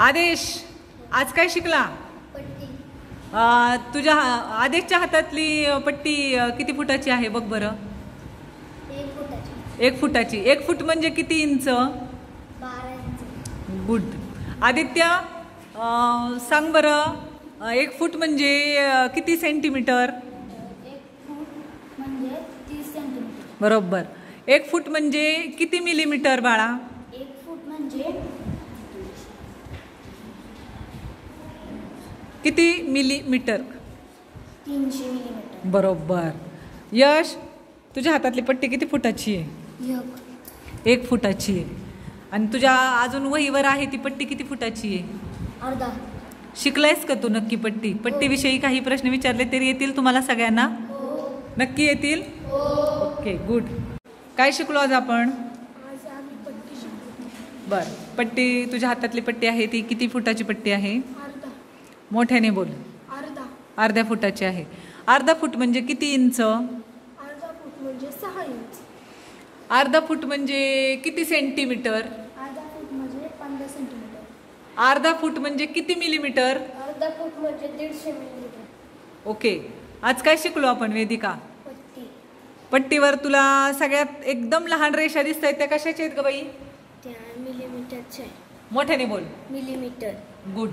आदेश, आज काय शिकला? पट्टी. तुझ्या आदेशच्या हातातली पट्टी किती फुटाची आहे बघ बरं? 1 फुटाची. 1 फुटाची. 1 फूट म्हणजे किती इंच? 12 इंच. गुड. आदित्य, सांग बरं 1 फूट म्हणजे किती सेंटीमीटर? 1 फूट म्हणजे 30 सेंटीमीटर. बरोबर. 1 फूट म्हणजे किती मिलीमीटर बाळा? 1 फूट म्हणजे किती मिलीमीटर? 300 मिलीमीटर. बरोबर. यश, तुझ्या हातातली पट्टी किती फुटाची आहे? 1 फुटाची आहे. आणि तुझ्या अजून वहीवर आहे ती पट्टी किती फुटाची आहे? अर्धा. शिकलायस का तू नक्की पट्टी? पट्टीविषयी काही प्रश्न विचारले तरी येतील तुम्हाला सगळ्यांना? नक्की येतील? Okay, good. काय शिकलो आज आपण? आज आम्ही पट्टी शिकलो. बर, पट्टी, तुझ्या हातातली पट्टी आहे ती किती फुटाची पट्टी आहे? अर्धा. मोठ्याने बोल. अर्धा. अर्ध्या फुटाची आहे. अर्धा फूट म्हणजे किती इंच? अर्धा फूट म्हणजे 6 इंच. अर्धा फूट म्हणजे किती सेंटीमीटर? अर्धा फूट म्हणजे 15 सेंटीमीटर. अर्धा फूट म्हणजे किती मिलीमीटर? अर्धा फूट म्हणजे 150 मिलीमीटर. ओके. आज काय शिकलो आपण वेदिका? पट्टी. पट्टीवर तुला सगळ्यात एकदम लहान रेषा दिसत आहेत त्या कशाच्या आहेत ग बाई? त्या मिलीमीटरच्या. मोठ्याने बोल. मिलीमीटर. गुड.